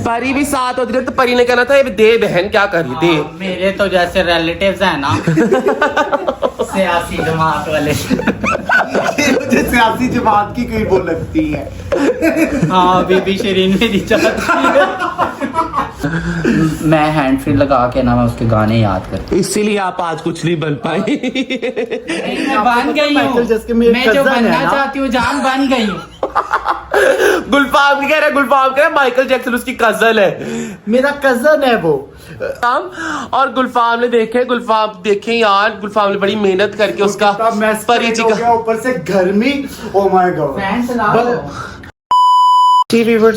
परी भी साथ होती है तो परी ने कहना था ये दे बहन क्या करी दे। मेरे तो जैसे रिलेटिव्स हैं ना सियासी जमात वाले मुझे सियासी जमात की कोई वो लगती है। हाँ बीबी शरीन मेरी चाहती है। मैं हैंड फ्री लगा के ना मैं उसके गाने याद करती इसीलिए आप आज कुछ नहीं बन पाई। मैं बन गई माइकल जैसे हूँ। मेरे मैं जो cousin है बनना ना। चाहती हूँ जान बन गई हूँ। गुलफाम कह रहा है माइकल जैक्सन उसकी कजन है। मेरा कजन है वो। और गुलफाम ने देखे यार गुलफाम ने बड़ी मेहनत करके उसका परी जी का ऊपर से गर्मी। Oh my God. फैन चला लो।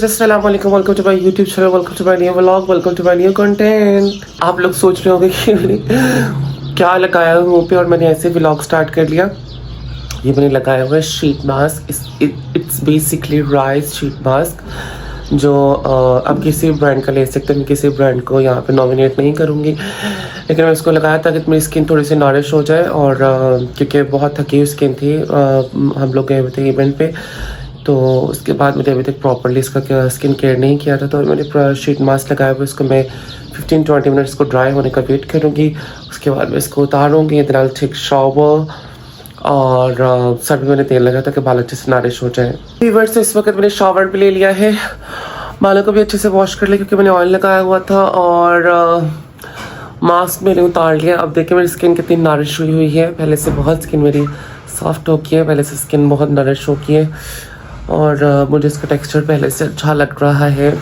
अस्सलाम वालेकुम, welcome to my YouTube channel, welcome to my new vlog, welcome to my new content. आप लोग सोच रहे होंगे कि मैंने क्या लगाया हुआ मुंह पे और मैंने ऐसे व्लॉग स्टार्ट कर लिया। ये मैंने लगाया हुआ है sheet mask. It's basically rice sheet mask जो आप किसी ब्रांड का ले सकते हैं। मैं किसी ब्रांड को यहाँ पे नॉमिनेट नहीं करूँगी, लेकिन मैं इसको लगाया ताकि मेरी स्किन थोड़ी सी नॉरिश हो जाए। और क्योंकि बहुत थकी हुई स्किन थी, हम लोग गए हुए थे इवेंट पे, तो उसके बाद मैंने अभी तक प्रॉपरली इसका स्किन केयर नहीं किया था। तो मैंने शीट मास्क लगाया हुआ, इसको मैं 15-20 मिनट्स को ड्राई होने का वेट करूँगी। उसके बाद मैं इसको उतारूँगी। Then I will take shower और सर भी मैंने तेल लगाया था कि बाल अच्छे से नारिश हो जाए। फीवर से इस वक्त मैंने शॉवर भी ले लिया है, बालों को भी अच्छे से वॉश कर लिया क्योंकि मैंने ऑयल लगाया हुआ था। और मास्क मैंने उतार लिया। अब देखिए मेरी स्किन कितनी नारिश हुई है। पहले से बहुत स्किन मेरी सॉफ्ट हो गई है, पहले से स्किन बहुत नरिश हो गई है और मुझे इसका टेक्सचर पहले से अच्छा लग रहा है।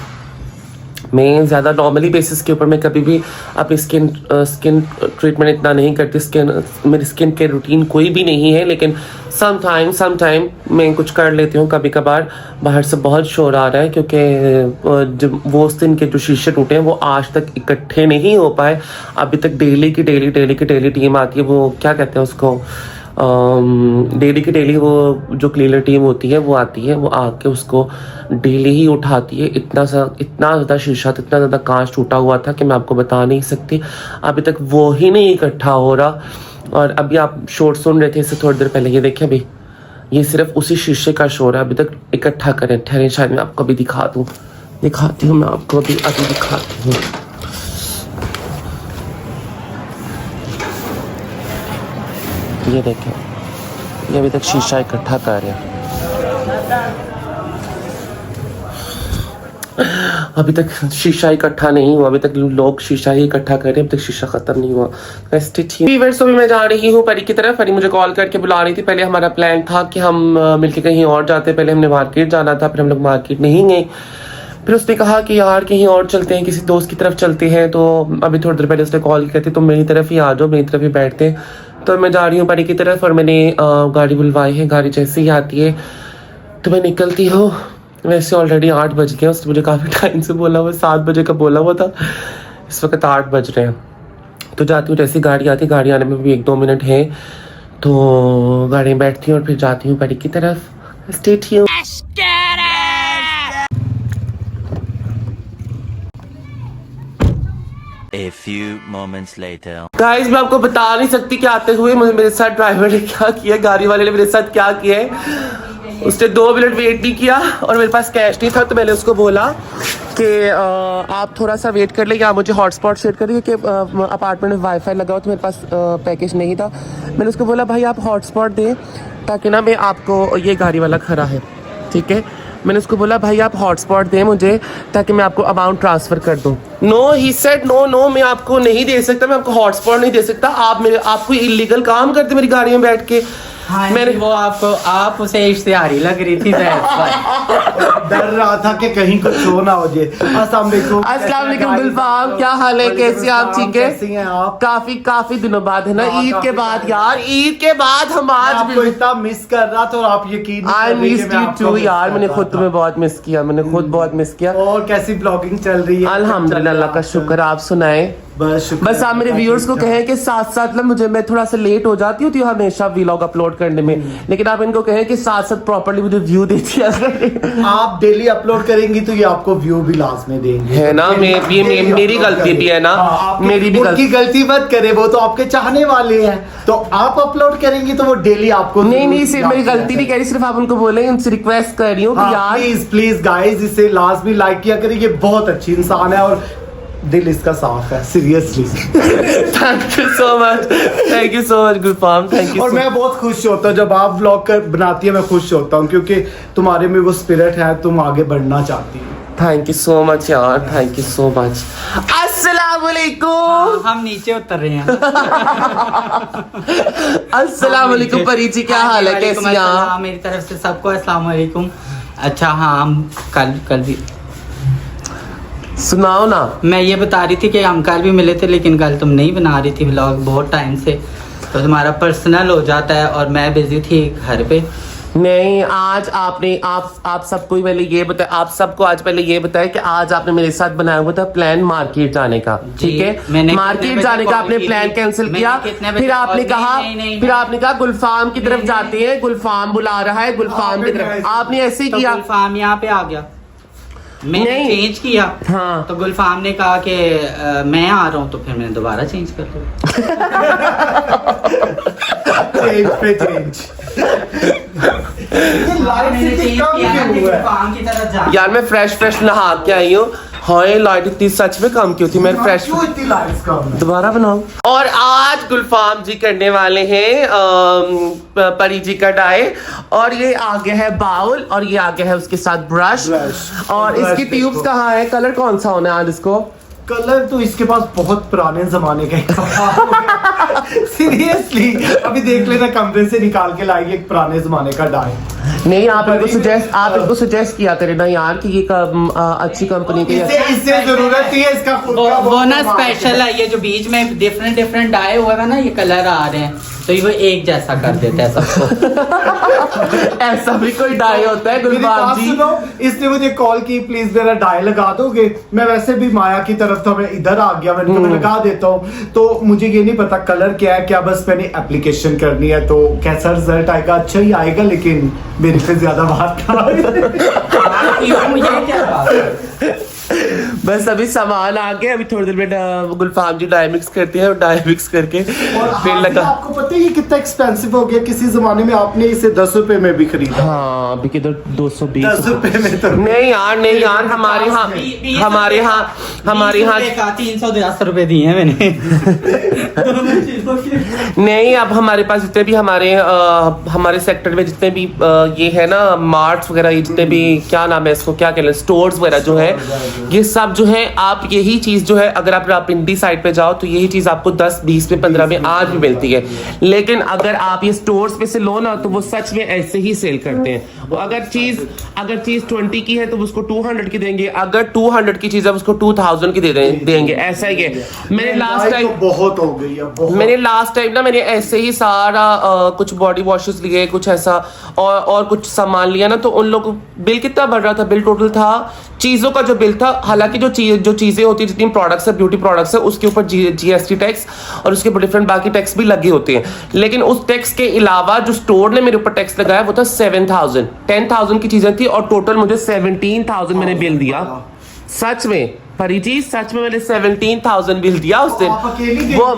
मैं ज़्यादा नॉर्मली बेसिस के ऊपर मैं कभी भी अपनी स्किन ट्रीटमेंट इतना नहीं करती। मेरी स्किन केयर रूटीन कोई भी नहीं है, लेकिन सम टाइम मैं कुछ कर लेती हूँ कभी कभार। बाहर से बहुत शोर आ रहा है क्योंकि जब वो उस दिन के जो शीशे टूटे हैं वो आज तक इकट्ठे नहीं हो पाए। अभी तक डेली की डेली टीम आती है, वो क्या कहते हैं उसको, डेली की डेली वो जो क्लीनर टीम होती है वो आती है, वो आके उसको डेली ही उठाती है। इतना ज़्यादा शीशा, इतना ज़्यादा कांच टूटा हुआ था कि मैं आपको बता नहीं सकती। अभी तक वो ही नहीं इकट्ठा हो रहा। और अभी आप शोर सुन रहे थे इससे थोड़ी देर पहले, ये देखिए अभी ये सिर्फ उसी शीशे का शोर है। अभी तक इकट्ठा करें, ठहरे शायद मैं आपको अभी दिखाती हूँ मैं आपको अभी दिखाती हूँ। ये देखें, ये अभी तक शीशा इकट्ठा कर रहे हैं। अभी तक शीशा इकट्ठा नहीं हुआ, अभी तक लोग शीशा ही इकट्ठा कर रहे हैं, अभी तक शीशा खत्म नहीं हुआ। वीवर्स तो भी मैं जा रही हूँ परी की तरफ। परी मुझे कॉल करके बुला रही थी। पहले हमारा प्लान था कि हम मिलके कहीं और जाते, पहले हमने मार्केट जाना था, फिर हम लोग मार्केट नहीं गए। फिर उसने कहा कि यार कहीं और चलते हैं, किसी दोस्त की तरफ चलते हैं। तो अभी थोड़ी देर पहले उसने कॉल किया थी, तो मेरी तरफ ही आ जाओ, मेरी तरफ ही बैठते हैं। तो मैं जा रही हूँ परी की तरफ और मैंने गाड़ी बुलवाई है। गाड़ी जैसे ही आती है तो मैं निकलती हूँ। वैसे ऑलरेडी 8 बज गए, उसने मुझे काफ़ी टाइम से बोला हुआ, 7 बजे का बोला हुआ था, इस वक्त 8 बज रहे हैं। तो जाती हूँ, जैसे गाड़ी आती है, गाड़ी आने में भी 1-2 मिनट है, तो गाड़ी में बैठती हूँ और फिर जाती हूँ परी की तरफ। Stay tuned. A few moments later. Guys मैं आपको बता नहीं सकती कि आते हुए मेरे साथ ड्राइवर ने क्या किया, गाड़ी वाले ने मेरे साथ क्या किया है। उसने 2 मिनट वेट नहीं किया और मेरे पास कैश नहीं था, तो मैंने उसको बोला कि आप थोड़ा सा वेट कर ले, या मुझे हॉटस्पॉट शेयर करिए कि अपार्टमेंट में वाईफाई लगा हो, तो मेरे पास पैकेज नहीं था। मैंने उसको बोला भाई आप हॉटस्पॉट दें ताकि ना मैं आपको, ये गाड़ी वाला खड़ा है ठीक है, मैंने उसको बोला भाई आप हॉटस्पॉट दें मुझे ताकि मैं आपको अमाउंट ट्रांसफ़र कर दूं। नो ही सेड नो मैं आपको नहीं दे सकता, मैं आपको हॉटस्पॉट नहीं दे सकता। आपको इलीगल काम करते मेरी गाड़ी में बैठ के। हाँ, मैंने वो आप उसे इश्तिहारी लग रही थी। डर रहा था कि कहीं कुछ हो ना हो जाए। अस्सलाम वालेकुम गुलफाम, क्या हाल है, कैसे आप? ठीक है, कैसी हैं आप? काफी दिनों बाद है ना, ईद के बाद यार, ईद के बाद हम आज आपको इतना मिस कर रहा था और आप यकीन नहीं आई कर रही कि मिस मैं यू आपको टू miss यार, कर मैंने रहा खुद था। तुम्हें बहुत मिस किया, मैंने खुद बहुत मिस किया। और कैसी ब्लॉगिंग चल रही है? अल्हम्दुलिल्लाह, अल्लाह का शुक्र। आप सुनाए? बस आप मेरे व्यूअर्स को कहें कि साथ साथ ना मैं थोड़ा सा लेट हो जाती हूँ हमेशा व्लॉग अपलोड करने में, लेकिन आप इनको कहें कि साथ साथ प्रॉपर्ली मुझे व्यू देती है। आप डेली अपलोड करेंगी तो ये आपको व्यू भी लाजमी देंगे, है ना। मेरी गलती भी है ना, मेरी भी गलती मत करे, वो तो आपके चाहने वाले हैं, तो आप अपलोड करेंगी तो वो डेली आपको नहीं सिर्फ मेरी गलती नहीं कह रही, सिर्फ आप उनको बोले, उनसे रिक्वेस्ट कर रही हूँ कि यार प्लीज गाइस इसे लाजमी लाइक किया करिए, ये बहुत अच्छी इंसान है और दिल इसका साफ है, seriously. Thank you so much Gulfam, thank you. और मैं बहुत खुश होता हूँ जब आप व्लॉग बनाती है, मैं खुश होता हूँ क्योंकि तुम्हारे में वो स्पिरिट है, तुम आगे बढ़ना चाहती हो। थैंक यू सो मच यार, थैंक यू सो मच। अस्सलाम वालेकुम। हम नीचे उतर रहे हैं। अस्सलाम वालेकुम परी जी, क्या हाल है, कैसी हैं आप? मेरी तरफ से सबको अस्सलाम वालेकुम। अच्छा हाँ, हम कल भी सुनाओ ना। मैं ये बता रही थी कि हम कल भी मिले थे, लेकिन कल तुम नहीं बना रही थी व्लॉग बहुत टाइम से, तो तुम्हारा पर्सनल हो जाता है और मैं बिजी थी घर पे। नहीं, आज आपने आप सबको ही पहले ये बताया, आप सबको आज पहले ये बताया कि आज आपने मेरे साथ बनाया हुआ था प्लान मार्केट जाने का, ठीक है। मार्केट जाने का आपने प्लान कैंसिल किया, फिर आपने कहा गुलफाम की तरफ जाते हैं, गुलफाम बुला रहा है, गुलफाम की तरफ आपने ऐसे ही किया। गुलफाम यहाँ पे आ गया, मैंने चेंज किया। हाँ। तो गुलफाम ने कहा कि मैं आ रहा हूँ, तो फिर मैंने दोबारा चेंज कर दिया। यार मैं फ्रेश नहा के आई हूँ। हाँ, लाइट इतनी सच में कम क्यों थी? मैं फ्रेश दोबारा बनाऊं। और आज गुलफाम जी करने वाले हैं परी जी का डाई, और ये आगे है बाउल और ये आगे है उसके साथ ब्रश और इसकी ट्यूब्स कहाँ है? कलर कौन सा होना है आज इसको? कलर तो इसके पास बहुत पुराने जमाने का सीरियसली अभी देख लेना, कमरे से निकाल के लाएगी एक पुराने जमाने का डाई। नहीं, आप इनको सजेस्ट किया करें ना यार कि ये अच्छी कंपनी की इससे जरूरत ही है इसका खुद का वो ना स्पेशल है, ये जो बीच में डिफरेंट डाई हुआ है ना, ये कलर आ रहे हैं तो ये वो एक जैसा कर देता है सबको। ऐसा भी कोई डाई होता है गुलफाम जी? सुनो, इसने मुझे कॉल की, प्लीज मेरा डाई लगा दोगे? मैं वैसे भी माया की तरफ था, मैं इधर आ गया, मैंने कहा मैं लगा देता हूँ। तो मुझे ये नहीं पता कलर क्या है, क्या बस मैंने एप्लीकेशन करनी है तो कैसा रिजल्ट आएगा? अच्छा ही आएगा, लेकिन मेरे से ज्यादा बात था। बस अभी सामान आ गया, अभी थोड़ी देर में गुलफाम जी डाई मिक्स करती है, डाई मिक्स करके फिर लगा। आपको पता है ये कितना एक्सपेंसिव हो गया? किसी जमाने में आपने इसे 10 रुपए में भी खरीदा। हाँ, अभी किधर 220 10 रुपए में तो नहीं यार हमारे यहाँ 310 रुपए दिए हैं मैंने। नहीं, अब हमारे पास जितने भी हमारे सेक्टर में जितने भी ये है ना मार्ट्स वगैरह, ये जितने भी क्या नाम है इसको, क्या कहते हैं, स्टोर्स वगैरह जो है, ये सब जो है आप यही चीज जो है अगर आप इंडी साइड पे जाओ तो यही चीज आपको 10, 20 में 15 में आज भी मिलती है। लेकिन अगर आप ये स्टोर्स पे से लो ना तो वो सच में ऐसे ही सेल करते हैं। वो अगर चीज 20 की है तो उसको 200 की देंगे, अगर 200 की चीज है उसको 2000 की देंगे। ऐसा ही है। मैंने लास्ट टाइम ना मैंने ऐसे ही सारा कुछ बॉडी वॉशेस लिए, कुछ ऐसा और कुछ सामान लिया ना, तो उन लोग बिल कितना बढ़ रहा था? बिल टोटल था चीजों का जो बिल था, हालांकि जो चीजें होती है, जितनी प्रोडक्ट्स है, ब्यूटी प्रोडक्ट्स है, उसके ऊपर जीएसटी टैक्स और उसके ऊपर डिफरेंट बाकी टैक्स भी लगे होते हैं। लेकिन उस टैक्स के अलावा जो स्टोर ने मेरे ऊपर टैक्स लगाया वो था 7000। 10,000 की चीजें थी और टोटल मुझे 17,000 मैंने बिल दिया। सच में परी जी, सच में मैंने 17,000 बिल दिया उस दिन। वो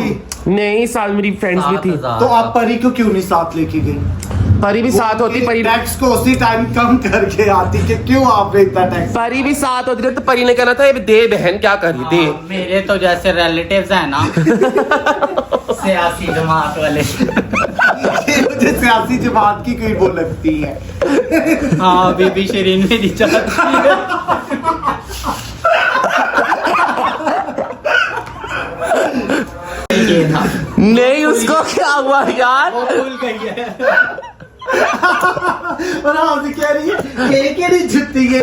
नहीं, साथ मेरी फ्रेंड्स भी थी। तो आप परी को क्यों नहीं साथ लेके गई? परी भी साथ होती, परी टैक्स को उसी टाइम कम करके आती कि क्यों आपने इतना टैक्स? परी भी साथ होती तो परी ने कहना था ये दे बहन, क्या करी दे। मेरे तो जैसे रिलेटिव्स हैं ना सियासी जमात वाले। मुझे सियासी जमात की कोई वो लगती है। हाँ, बीबी शरीन मेरी चाहती है। नहीं, उसको क्या हुआ यार? वो भूल गई है। और आप कह रही है कि जुत्ती के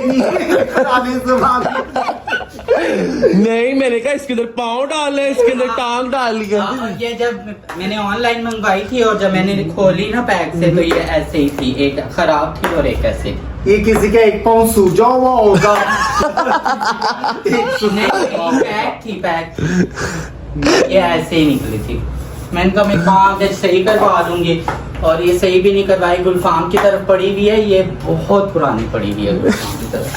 नहीं, मैंने कहा इसके अंदर पाँव डाल है, इसके अंदर टांग डाल लिया। ये जब मैंने ऑनलाइन मंगवाई थी और जब मैंने खोली ना पैक से तो ये ऐसे ही थी, एक खराब थी और एक ऐसे थी। ये किसी का एक पाँव सूजा हुआ होगा। पैक थी पैक। ये ऐसे ही निकली थी। मैंने कहा मैं कहाँ से सही करवा दूंगी, और ये सही भी नहीं करवाई। गुलफाम की तरफ पड़ी हुई है, ये बहुत पुरानी पड़ी हुई है गुलफाम की तरफ।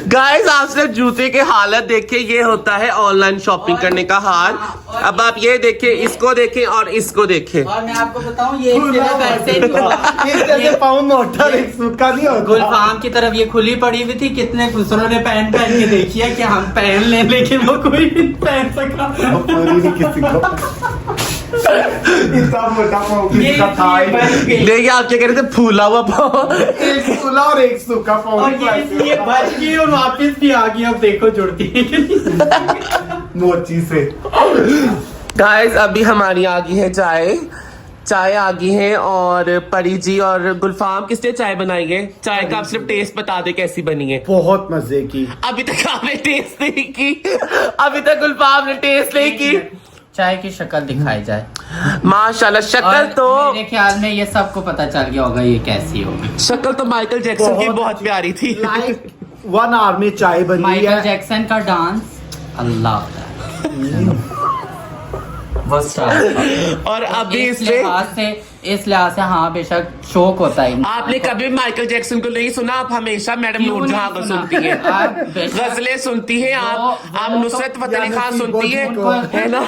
गाइस आप सिर्फ जूते के हालत देखिए, ये होता है ऑनलाइन शॉपिंग करने का हाल। अब आप ये देखिए, इसको देखें और इसको देखें। और मैं आपको बताऊं, ये सिर्फ ऐसे नहीं हुआ। इस जैसे पाउंड मोटा एक सूखा नहीं होता। गुलफाम की तरफ ये खुली पड़ी हुई थी, कितने खुसरों ने पहन के देखी है कि हम पहन लें, लेकिन वो कोई नहीं पहन सका। वो पूरी नहीं किसी को। इतना मोटा पाँव किसी का था ही नहीं। देखिए आप क्या कह रहे थे, फूला हुआ पाँव। एक फूला और एक सूखा पाँव। और ये बच गई और वापस भी आ गई। अब देखो जुड़ती है मोची से। गाइस अभी हमारी आ गई है चाय आ गई है, और परी जी और गुलफाम किसने चाय बनाई है? चाय का आप सिर्फ टेस्ट बता दे कैसी बनी है। बहुत मजे की। अभी तक आपने टेस्ट नहीं की, अभी तक गुलफाम ने टेस्ट नहीं की। चाय की शक्ल दिखाई जाए। माशाल्लाह शक्ल और तो, मेरे ख्याल में ये सबको पता चल गया होगा ये कैसी होगी। शक्ल तो माइकल जैक्सन की बहुत प्यारी थी। लाइक 1 आवर में चाय बनी माइकल है। जैक्सन का डांस अल्लाह वो स्टार। और अभी इस इसमें लिहाज से हाँ बेशक शौक होता है। आपने कभी माइकल जैक्सन को नहीं सुना? आप हमेशा मैडम क्यों नूरजहां नहीं को सुना? सुनती है, आप बेशक- गजलें सुनती है आप नुसरत फतेह अली खान सुनती है, उनको- है ना?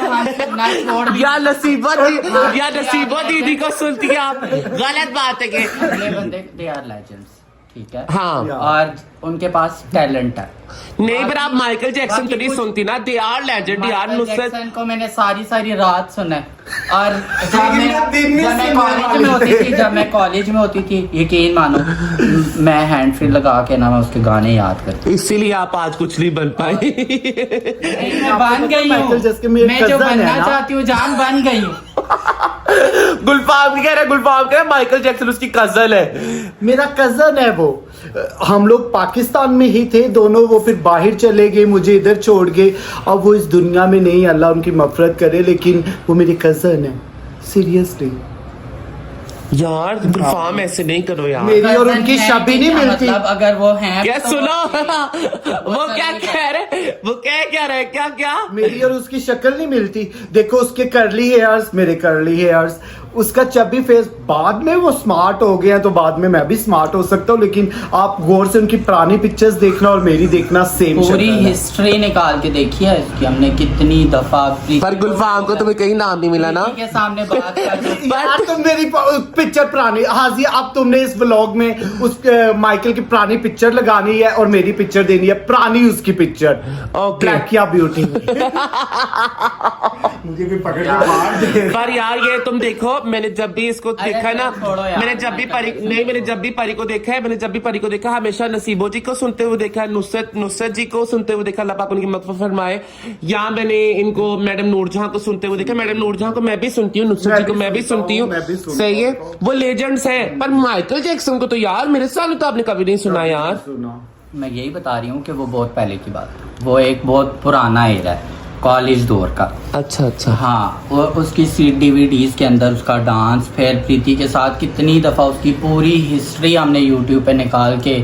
या नसीबा दीदी को सुनती है आप। गलत बात है कि अगले बंदे दे आर लेजेंड्स, ठीक है। हाँ और उनके पास टैलेंट है। नहीं, पर आप माइकल जैक्सन तो नहीं सुनती ना। दे आर लेजेंड यार। माइकल नुसरत जैक्सन को मैंने सारी रात सुना है। और दिन में जब मैं कॉलेज में होती थी, यकीन मानो मैं हैंड फ्री लगा के ना मैं उसके गाने याद करती। इसीलिए आप आज कुछ नहीं बन पाए। मैं बन गई माइकल जैक्सन हूँ, मेरे मैं जो cousin है बनना ना। चाहती हूँ जान बन गई हूँ। गुलफाम कह रहा है माइकल जैक्सन उसकी कजन है। मेरा कजन है वो। हम लोग पाकिस्तान में ही थे दोनों, वो फिर बाहर चले गए, मुझे इधर छोड़ गए। अब वो इस दुनिया में नहीं, अल्लाह उनकी मफरत करे, लेकिन वो मेरे कजन है। सीरियसली यार गुलफाम ऐसे नहीं करो यार। मेरी और उनकी शादी नहीं मिलती। मतलब अगर वो हैं क्या तो सुनो वो क्या कह रहे, वो क्या रहे, क्या मेरी और उसकी शक्ल नहीं मिलती। देखो उसके कर्ली हेयर्स, मेरे कर्ली हेयर्स, उसका चबी फेस। बाद में वो स्मार्ट हो गया तो बाद में मैं भी स्मार्ट हो सकता हूँ, लेकिन आप गौर से उनकी पुरानी पिक्चर्स देखना और मेरी देखना सेम। पूरी हिस्ट्री निकाल के देखी है इसकी हमने कितनी दफा। पर गुलफाम को तुम्हें कहीं नाम नहीं मिला ना के सामने बात कर यार तुम मेरी पिक्चर पुरानी, हाँ जी, अब तुमने इस ब्लॉग में उस माइकल की पुरानी पिक्चर लगानी है और मेरी पिक्चर देनी है पुरानी उसकी पिक्चर। ओके। ब्लैक या ब्यूटी। मुझे भी पकड़ के मार दे। पर यार ये तुम देखो, मैंने जब भी इसको देखा है ना, छोड़ो यार, मैंने जब भी परी को देखा हमेशा नसीबो जी को सुनते हुए देखा, नुसरत जी को सुनते हुए देखा, अल्लाह पाक उनकी मग़फ़िरत फरमाए। या मैंने इनको मैडम नूरजहां को सुनते हुए देखा। मैडम नूरजहां को मैं भी सुनती हूँ, नुसरत जी को मैं भी सुनती हूँ। सही है, वो लेजेंड्स हैं। पर माइकल जैक्सन को तो यार मेरे सामने तो आपने कभी नहीं सुना यार। मैं यही बता रही हूँ कि वो बहुत पहले की बात है। वो एक बहुत पुराना एरा है कॉलेज दौर का। अच्छा हाँ, वो उसकी डीवीडीज के अंदर उसका डांस, फिर प्रीति के साथ कितनी दफ़ा उसकी पूरी हिस्ट्री हमने यूट्यूब पे निकाल के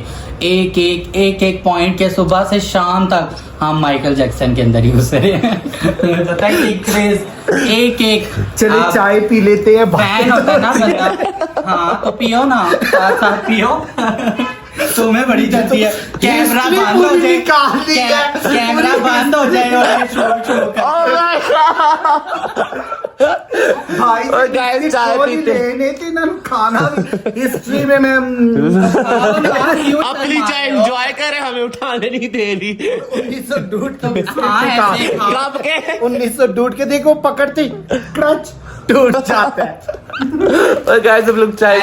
एक पॉइंट के सुबह से शाम तक हम माइकल जैक्सन के अंदर ही घुसे हैं। पता है कि क्रेज एक चले चाय पी लेते हैं। फैन होता है ना बंदा। हाँ तो पियो ना, साथ पियो। तुम्हें बड़ी जल्दी है। कैमरा बंद हो जाए, कैमरा बंद हो जाए और शोर भाई और guys, चाय पीते लेने थे ना खाना। हिस्ट्री में मैं अपनी चाय एंजॉय करे, हमें उठाने नहीं दे रही। 1902 के देखो पकड़ते क्रच टूट जाता है। और गाइस हम लोग चाय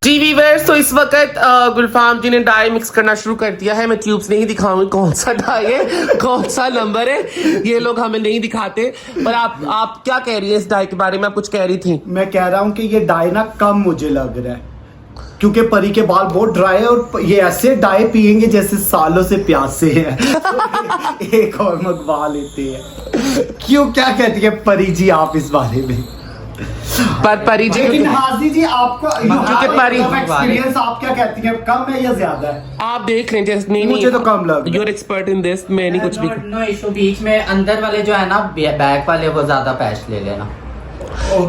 जी व्यूअर्स, तो इस वक्त गुलफाम जी ने डाई मिक्स करना शुरू कर दिया है। मैं ट्यूब्स नहीं दिखाऊंगी कौन सा डाई है, कौन सा नंबर है, ये लोग हमें नहीं दिखाते। पर आप क्या कह रही है इस डाई के बारे में? आप कुछ कह रही थी। मैं कह रहा हूँ कि ये डाई ना कम मुझे लग रहा है, क्योंकि परी के बाल बहुत ड्राई है और ये ऐसे डाई पियेंगे जैसे सालों से प्यासे हैं। एक और मंगवा लेते हैं। क्यों, क्या कहती है परी जी आप इस बारे में? पर परी जी लेकिन हाजी जी आपका क्योंकि परी एक्सपीरियंस आप क्या कहती हैं, कम है या ज्यादा है? आप देख लें जैसे नहीं मुझे तो कम लग रहा है। यूर एक्सपर्ट इन दिस, मैं नहीं कुछ भी नो इशू। बीच में अंदर वाले जो है ना बैक वाले वो ज्यादा पैच ले लेना।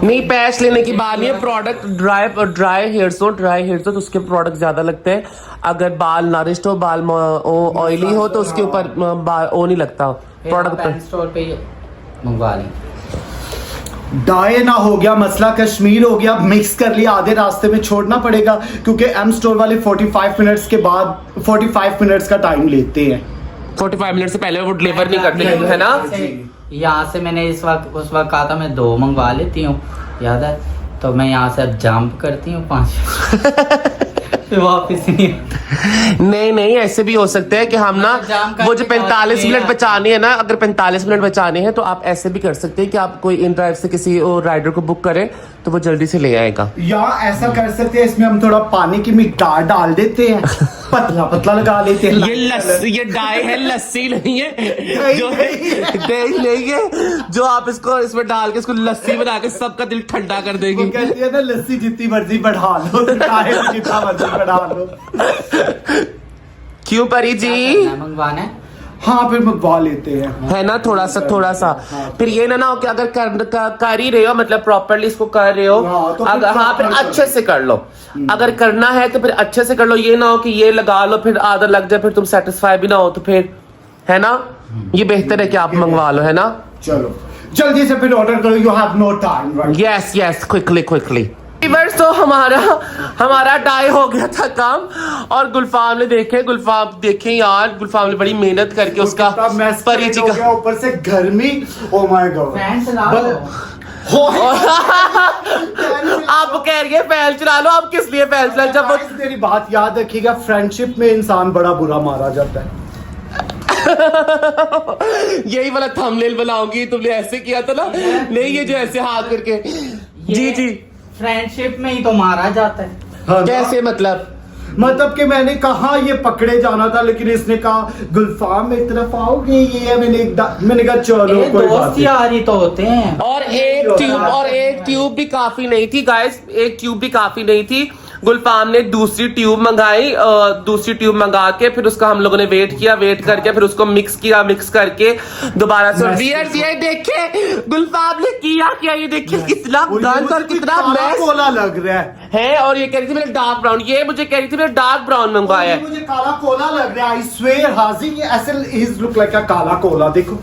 नहीं, पैच लेने की बात नहीं है। प्रोडक्ट ड्राई हेयर्स हो तो उसके प्रोडक्ट ज्यादा लगते हैं। अगर बाल नरिश्ड हो, बाल ऑयली हो तो उसके ऊपर वो नहीं लगता प्रोडक्ट। स्टोर पे मंगवा लें। डाई ना हो गया, मसला कश्मीर हो गया, मिक्स कर लिया, आधे रास्ते में छोड़ना पड़ेगा क्योंकि एम स्टोर वाले 45 मिनट्स के बाद 45 मिनट्स का टाइम लेते हैं। 45 मिनट से पहले वो डिलीवर नहीं करते है ना। यहाँ से मैंने उस वक्त कहा था मैं 2 मंगवा लेती हूँ, याद है? तो मैं यहाँ से अब जंप करती हूँ 5 फिर वापस नहीं, ऐसे भी हो सकते हैं कि हम ना वो जो 45 मिनट बचाने है ना, अगर 45 मिनट बचाने हैं तो आप ऐसे भी कर सकते हैं कि आप कोई इन ड्राइव से किसी राइडर को बुक करें तो वो जल्दी से ले आएगा। या ऐसा कर सकते हैं, इसमें हम थोड़ा पानी की मिकदार डाल देते हैं, पतला पतला लगा लेते हैं। ये डाई है, लस्सी नहीं है, जो दही नहीं है जो आप इसको इसमें डाल के इसको लस्सी बना के सबका दिल ठंडा कर देगी। कहती है ना, लस्सी जितनी मर्जी बढ़ा लो, डाई जितना मर्जी बढ़ा लो। क्यों परी जी? मंगवाना है? हाँ, फिर मंगवा लेते हैं। है ना, थोड़ा सा फिर ये ना हो कि अगर कर ही रहे हो, मतलब प्रॉपरली इसको कर रहे हो, हाँ, तो अगर हाँ फिर अच्छे से कर लो। अगर करना है तो फिर अच्छे से कर लो। ये ना हो कि ये लगा लो फिर आधा लग जाए, फिर तुम सेटिस्फाई भी ना हो तो फिर, है ना, ये बेहतर है कि आप मंगवा लो, है ना। चलो जल्दी से फिर ऑर्डर करो, you have no time, right? Yes, quickly. तो हमारा डाई हो गया था काम, और गुलफाम ने देखे यार, गुलफाम ने बड़ी मेहनत करके उसका परी जी का ऊपर से गर्मी, ओ माय गॉड। आप कह रही है फैल चला लो, आप किस लिए फैल चला? जब मेरी बात याद रखिएगा, फ्रेंडशिप में इंसान बड़ा बुरा मारा जाता है। यही वाला थंबनेल बनाऊंगी, तुमने ऐसे किया था ना। नहीं, ये जो ऐसे हाथ करके जी फ्रेंडशिप में ही तो मारा जाता है। हाँ, कैसे मतलब कि मैंने कहा ये पकड़े जाना था, लेकिन इसने कहा गुलफाम मेरी तरफ आओगे, ये मैंने कहा चलो कोई बात दोस्त यारी तो होते हैं। और एक ट्यूब भी काफी नहीं थी गाइस, एक ट्यूब भी काफी नहीं थी। गुलफाम ने दूसरी ट्यूब मंगाई, दूसरी ट्यूब मंगा के फिर उसका हम लोगों ने वेट करके फिर उसको मिक्स करके दोबारा से ये देखिए गुलफाम ने किया ये देखिए कितना गंद और कितना मैस कोला लग रहा है। और ये कह रही थी मैंने डार्क ब्राउन, ये मुझे कह रही थी मैंने डार्क ब्राउन मंगवाया है। मुझे काला कोला लग रहा है, आई स्वेयर हाजी, ये ऐसे इज लुक लाइक अ काला कोला, देखो।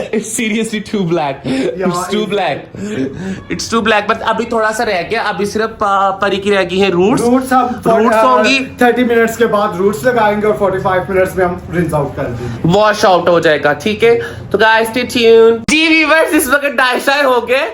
It's seriously too black. It's too black. But अभी थोड़ा सा रह गया, अभी सिर्फ परी की रह गई है रूट्स होंगी। 30 मिनट्स के बाद रूट्स लगाएंगे और 45 मिनट्स में हम रिंस आउट कर देंगे, वॉश आउट हो जाएगा, ठीक है। तो गाइस स्टे ट्यून। जी व्यूअर्स, इस वक्त डाई शाई हो गए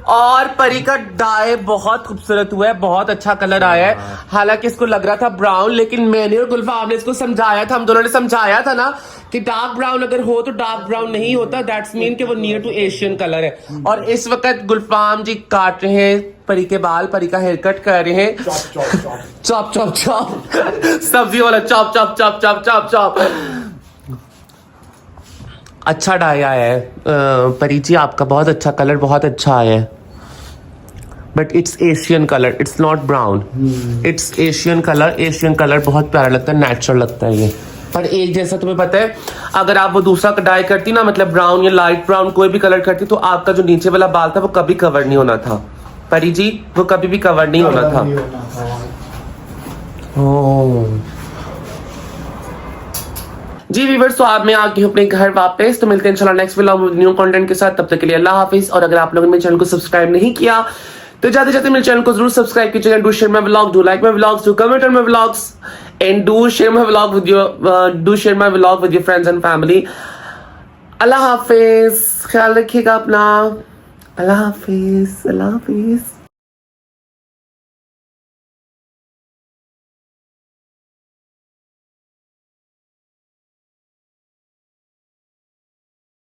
और परी का डाई बहुत खूबसूरत हुआ है, बहुत अच्छा कलर आया है। हालांकि इसको लग रहा था ब्राउन, लेकिन मैंने और गुलफाम ने इसको समझाया था, हम दोनों ने समझाया था ना कि डार्क ब्राउन अगर हो तो डार्क ब्राउन नहीं होता, दैट्स मीन कि वो नियर टू एशियन कलर है। और इस वक्त गुलफाम जी काट रहे हैं परी के बाल, परी का हेयर कट कर रहे हैं, चॉप सब्जी वाला चॉप। अच्छा डाई आया है परी जी, आपका बहुत अच्छा कलर, बहुत अच्छा आया है। But it's Asian colour, it's not brown, it's Asian colour बहुत प्यारा लगता है, नेचुरल लगता है ये। पर एक जैसा तुम्हें पता है, अगर आप वो दूसरा डाई करती ना, मतलब ब्राउन या लाइट ब्राउन कोई भी कलर करती, तो आपका जो नीचे वाला बाल था वो कभी कवर नहीं होना था परी जी, वो कभी भी कवर नहीं होना था। जी व्यूअर्स, तो आप मैं आ गई हूँ अपने घर वापस। तो मिलते हैं इंशाल्लाह नेक्स्ट व्लॉग में न्यू कंटेंट के साथ। तब तक के लिए अल्लाह हाफिज। और अगर आप लोगों ने मेरे चैनल को सब्सक्राइब नहीं किया तो जाते मेरे चैनल को जरूर सब्सक्राइब कीजिएगा। Do share my vlog, do like my vlogs, do comment on my vlogs and do share my vlog with your friends and family. अल्लाह हाफिज, ख्याल रखिएगा अपना। अल्लाह हाफिज।